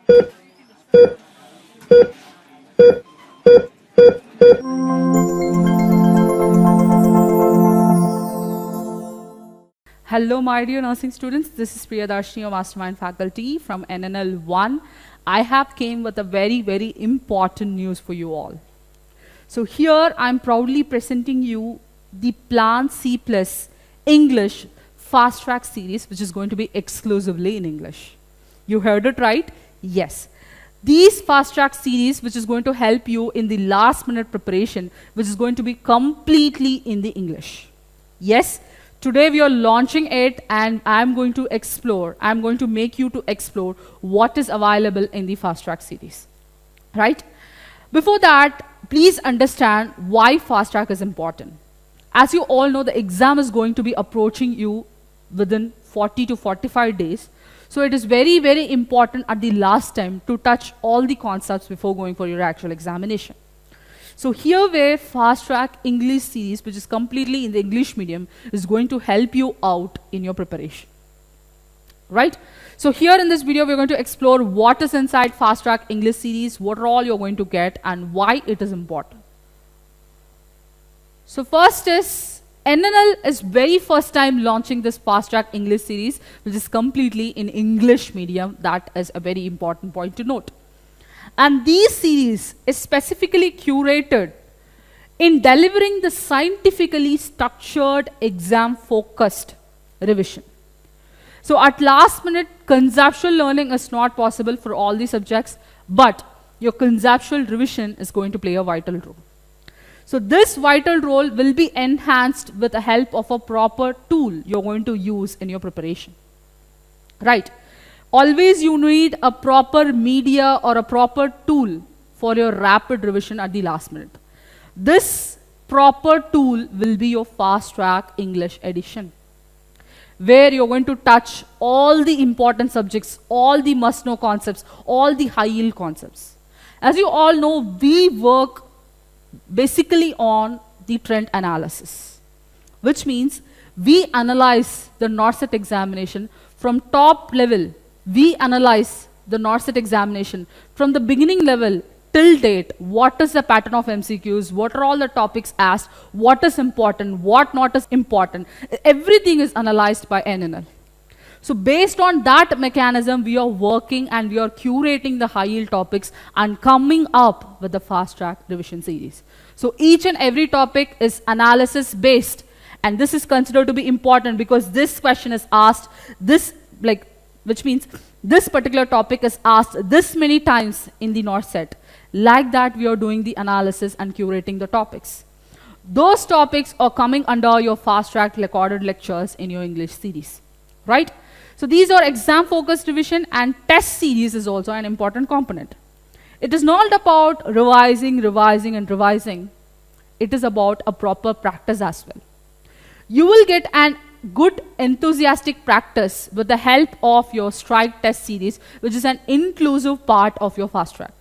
Hello, my dear nursing students. This is 𝐦𝐨𝐵𝐸, your mastermind faculty from NNL 1. I have came with a very, very important news for you all. So here I'm proudly presenting you the Plan C+ English Fast Track series, which is going to be exclusively in English. You heard it right? Yes. These Fast Track series, which is going to help you in the last minute preparation, which is going to be completely in the English. Yes. Today we are launching it, and I'm going to make you to explore what is available in the Fast Track series. Right? Before that, please understand why Fast Track is important. As you all know, the exam is going to be approaching you within 40 to 45 days. So it is very, very important at the last time to touch all the concepts before going for your actual examination. So here where Fast Track English series, which is completely in the English medium, is going to help you out in your preparation. Right? So here in this video, we're going to explore what is inside Fast Track English series, what are all you're going to get, and why it is important. So first is, NNL is very first time launching this Fast Track English series, which is completely in English medium. That is a very important point to note. And these series is specifically curated in delivering the scientifically structured exam-focused revision. So at last minute, conceptual learning is not possible for all the subjects, but your conceptual revision is going to play a vital role. So this vital role will be enhanced with the help of a proper tool you're going to use in your preparation. Right? Always you need a proper media or a proper tool for your rapid revision at the last minute. This proper tool will be your Fast Track English edition, where you're going to touch all the important subjects, all the must-know concepts, all the high-yield concepts. As you all know, we work basically on the trend analysis, which means we analyze the NORCET examination from top level. We analyze the NORCET examination from the beginning level till date. What is the pattern of MCQs? What are all the topics asked? What is important? What not is important? Everything is analyzed by NNL. So based on that mechanism, we are working and we are curating the high-yield topics and coming up with the Fast Track revision series. So each and every topic is analysis based, and this is considered to be important because this question is asked which means this particular topic is asked this many times in the NORCET. Like that, we are doing the analysis and curating the topics. Those topics are coming under your Fast Track recorded lectures in your English series. Right? So these are exam-focused revision, and test series is also an important component. It is not about revising. It is about a proper practice as well. You will get an good enthusiastic practice with the help of your strike test series, which is an inclusive part of your Fast Track.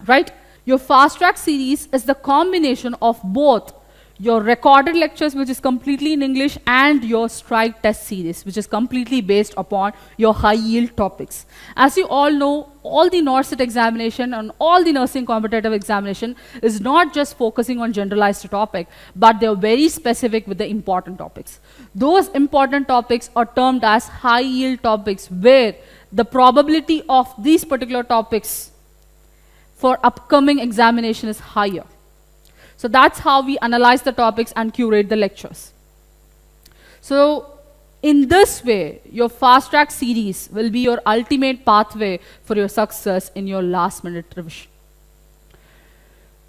Right? Your Fast Track series is the combination of both your recorded lectures, which is completely in English, and your strike test series, which is completely based upon your high-yield topics. As you all know, all the NORCET examination and all the nursing competitive examination is not just focusing on generalized topic, but they're very specific with the important topics. Those important topics are termed as high-yield topics, where the probability of these particular topics for upcoming examination is higher. So that's how we analyze the topics and curate the lectures. So in this way, your Fast Track series will be your ultimate pathway for your success in your last minute revision.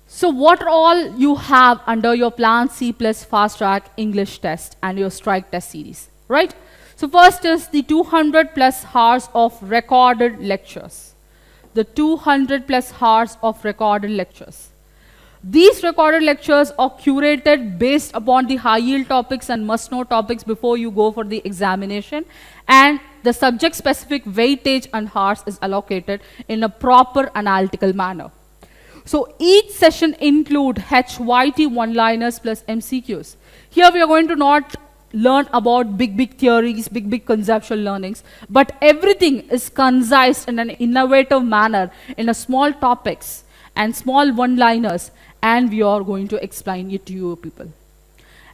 So what all you have under your Plan C+ Fast Track English test and your strike test series, right? So first is the 200+ hours of recorded lectures. The 200+ hours of recorded lectures. These recorded lectures are curated based upon the high-yield topics and must-know topics before you go for the examination, and the subject-specific weightage and hours is allocated in a proper analytical manner. So each session include HYT one-liners plus MCQs. Here we are going to not learn about big theories, big conceptual learnings, but everything is concised in an innovative manner in a small topics and small one-liners, and we are going to explain it to you people.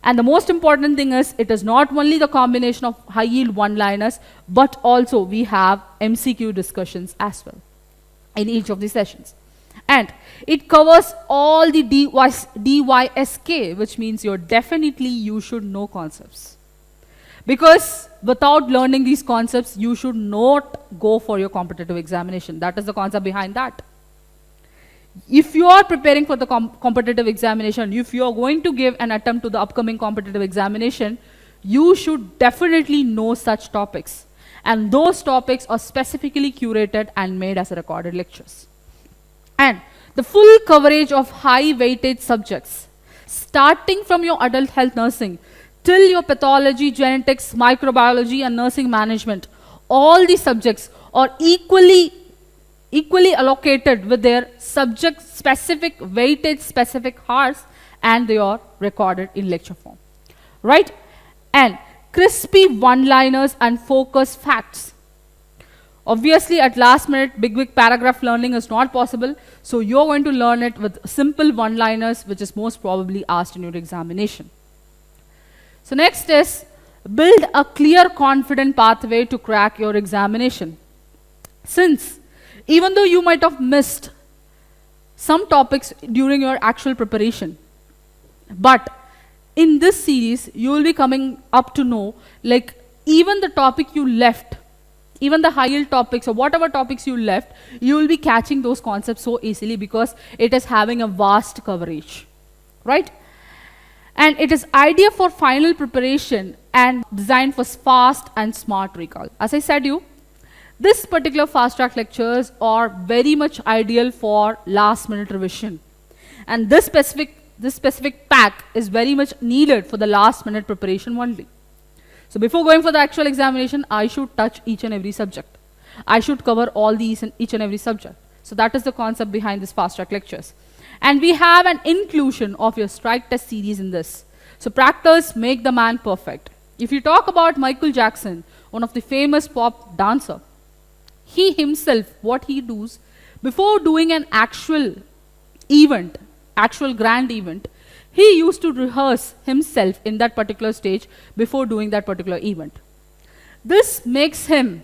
And the most important thing is, it is not only the combination of high-yield one-liners, but also we have MCQ discussions as well in each of the sessions. And it covers all the DYSK, which means you should know concepts. Because without learning these concepts, you should not go for your competitive examination. That is the concept behind that. If you are preparing for the competitive examination, if you are going to give an attempt to the upcoming competitive examination, you should definitely know such topics. And those topics are specifically curated and made as recorded lectures. And the full coverage of high weightage subjects, starting from your adult health nursing till your pathology, genetics, microbiology and nursing management, all these subjects are equally allocated with their subject specific weightage specific hours, and they are recorded in lecture form, right? And crispy one-liners and focus facts. Obviously at last minute big paragraph learning is not possible, so you're going to learn it with simple one-liners, which is most probably asked in your examination. So next is, build a clear confident pathway to crack your examination. Since even though you might have missed some topics during your actual preparation, but in this series you will be coming up to know, like, even the topic you left, even the high-yield topics or whatever topics you left, you will be catching those concepts so easily because it is having a vast coverage, right? And it is ideal for final preparation and designed for fast and smart recall. As I said this particular fast track lectures are very much ideal for last minute revision. And this specific pack is very much needed for the last minute preparation only. So before going for the actual examination, I should touch each and every subject. I should cover all these in each and every subject. So that is the concept behind this fast track lectures. And we have an inclusion of your strike test series in this. So practice make the man perfect. If you talk about Michael Jackson, one of the famous pop dancer, he himself, what he does, before doing an actual event, actual grand event, he used to rehearse himself in that particular stage before doing that particular event. This makes him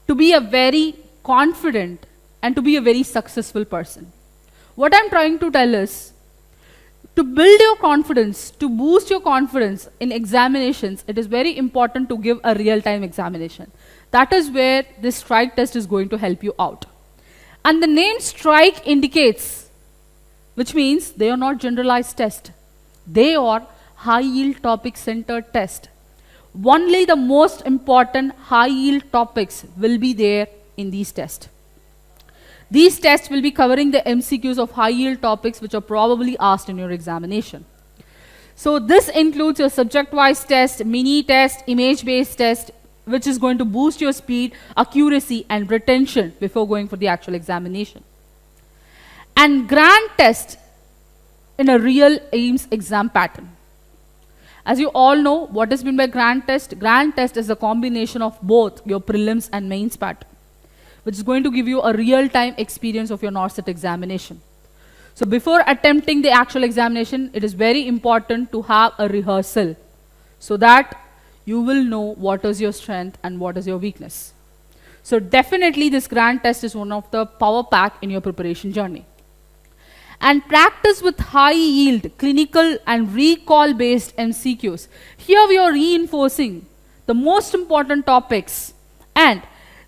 to be a very confident and to be a very successful person. What I'm trying to tell is, to build your confidence, to boost your confidence in examinations, it is very important to give a real-time examination. That is where this strike test is going to help you out. And the name strike indicates, which means they are not generalized tests. They are high-yield topic-centered test. Only the most important high-yield topics will be there in these tests. These tests will be covering the MCQs of high-yield topics which are probably asked in your examination. So this includes your subject-wise test, mini test, image-based test, which is going to boost your speed, accuracy, and retention before going for the actual examination. And grand test in a real AIIMS exam pattern. As you all know, what is meant by grand test? Grand test is a combination of both your prelims and mains pattern, which is going to give you a real-time experience of your NORCET examination. So before attempting the actual examination, it is very important to have a rehearsal so that you will know what is your strength and what is your weakness. So definitely this grand test is one of the power pack in your preparation journey. And practice with high yield, clinical and recall based MCQs. Here we are reinforcing the most important topics and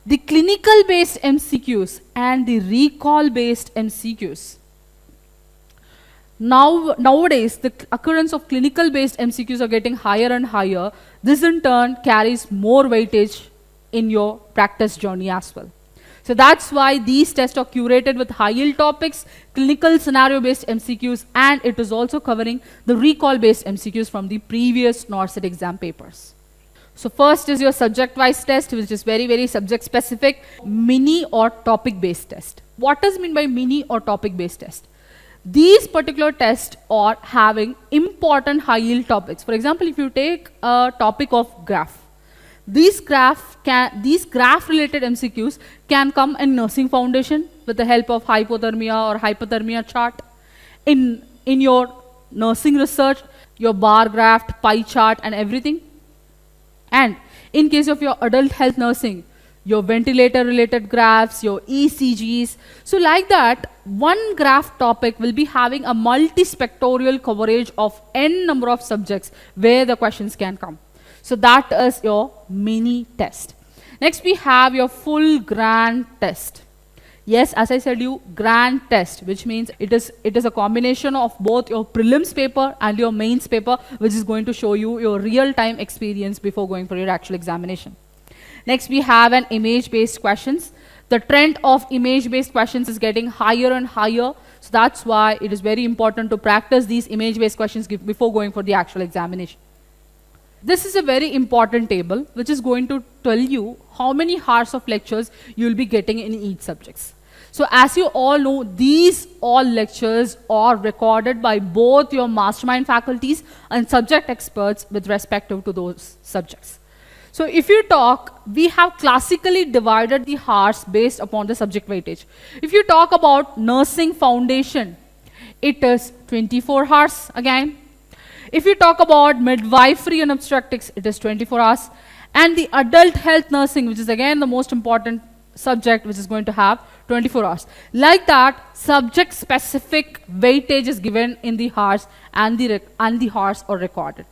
the clinical based MCQs and the recall based MCQs. Nowadays, the occurrence of clinical based MCQs are getting higher and higher. This in turn carries more weightage in your practice journey as well. So that's why these tests are curated with high yield topics, clinical scenario based MCQs, and it is also covering the recall based MCQs from the previous NORCET exam papers. So first is your subject wise test, which is very, very subject specific, mini or topic based test. What does mean by mini or topic based test? These particular tests are having important high yield topics. For example, if you take a topic of graph, these graph related MCQs can come in nursing foundation with the help of hypothermia or hypothermia chart. In your nursing research, your bar graph, pie chart and everything. And in case of your adult health nursing, your ventilator related graphs, your ECGs. So like that, one graph topic will be having a multispectorial coverage of n number of subjects where the questions can come. So that is your mini test. Next we have your full grand test. Yes, as I said you, grand test, which means it is a combination of both your prelims paper and your mains paper, which is going to show you your real-time experience before going for your actual examination. Next we have an image-based questions. The trend of image-based questions is getting higher and higher. So that's why it is very important to practice these image-based questions before going for the actual examination. This is a very important table which is going to tell you how many hours of lectures you will be getting in each subject. So as you all know, these all lectures are recorded by both your mastermind faculties and subject experts with respect to those subjects. So if you talk, we have classically divided the hours based upon the subject weightage. If you talk about nursing foundation, it is 24 hours again. If you talk about midwifery and obstetrics, it is 24 hours. And the adult health nursing, which is again the most important subject, which is going to have 24 hours. Like that, subject-specific weightage is given in the hours and the hours are recorded.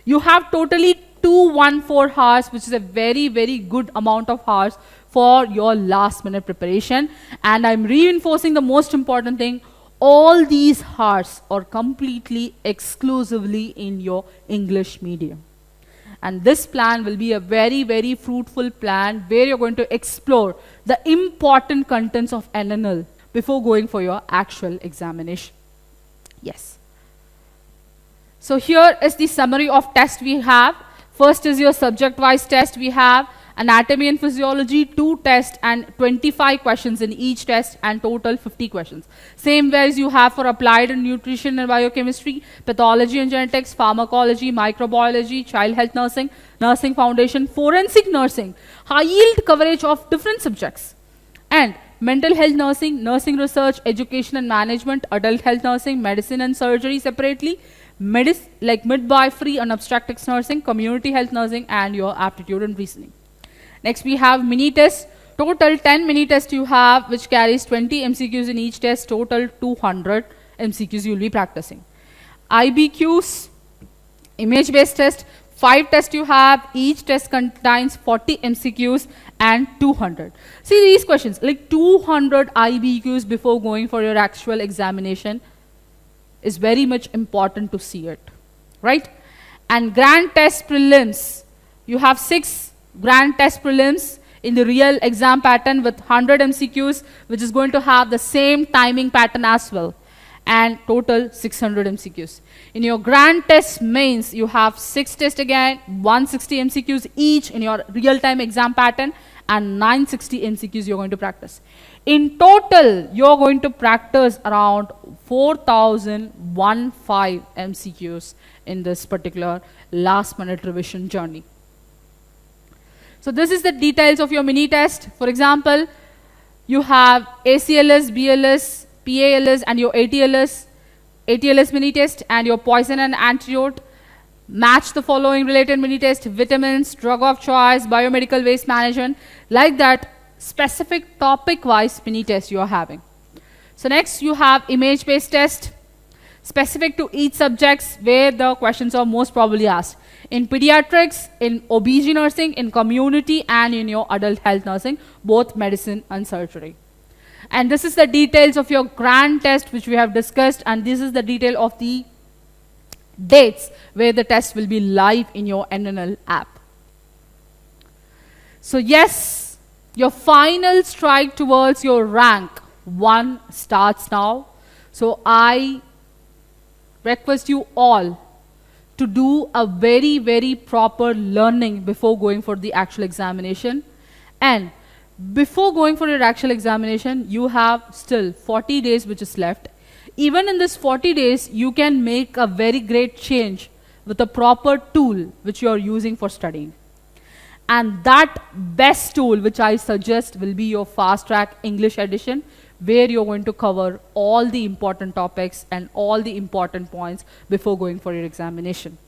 You have totally 214 hours, which is a very, very good amount of hours for your last-minute preparation. And I'm reinforcing the most important thing. All these hours are completely exclusively in your English medium. And this plan will be a very, very fruitful plan where you're going to explore the important contents of NNL before going for your actual examination. Yes. So here is the summary of tests we have. First is your subject-wise test. We have anatomy and physiology, 2 tests and 25 questions in each test and total 50 questions. Same way as you have for applied and nutrition and biochemistry, pathology and genetics, pharmacology, microbiology, child health nursing, nursing foundation, forensic nursing, high yield coverage of different subjects, and mental health nursing, nursing research, education and management, adult health nursing, medicine and surgery separately, like midwifery and obstetrics nursing, community health nursing, and your aptitude and reasoning. Next we have mini tests. Total 10 mini tests you have, which carries 20 MCQs in each test. Total 200 MCQs you will be practicing. IBQs, image-based test, 5 tests you have. Each test contains 40 MCQs and 200. See these questions, like 200 IBQs before going for your actual examination is very much important to see it, right? And grand test prelims, you have 6 grand test prelims in the real exam pattern with 100 MCQs, which is going to have the same timing pattern as well, and total 600 MCQs. In your grand test mains, you have 6 tests again, 160 MCQs each in your real-time exam pattern, and 960 MCQs you're going to practice. In total, you're going to practice around 4,015 MCQs in this particular last-minute revision journey. So this is the details of your mini test. For example, you have ACLS, BLS, PALS, and your ATLS mini test, and your poison and antidote. Match the following related mini test: vitamins, drug of choice, biomedical waste management. Like that, specific topic-wise mini test you are having. So next you have image-based test, specific to each subjects where the questions are most probably asked. In pediatrics, in OBG nursing, in community, and in your adult health nursing, both medicine and surgery. And this is the details of your grand test which we have discussed, and this is the detail of the dates where the test will be live in your NNL app. So yes, your final strike towards your rank 1 starts now. So I request you all to do a very, very proper learning before going for the actual examination. And before going for your actual examination, you have still 40 days which is left. Even in this 40 days, you can make a very great change with a proper tool which you are using for studying. And that best tool which I suggest will be your Fasttrack English edition, where you're going to cover all the important topics and all the important points before going for your examination.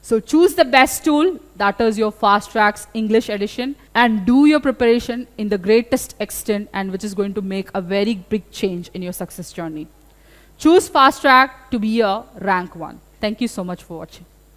So choose the best tool, that is your Fasttrack's English edition, and do your preparation in the greatest extent, and which is going to make a very big change in your success journey. Choose Fasttrack to be a rank 1. Thank you so much for watching.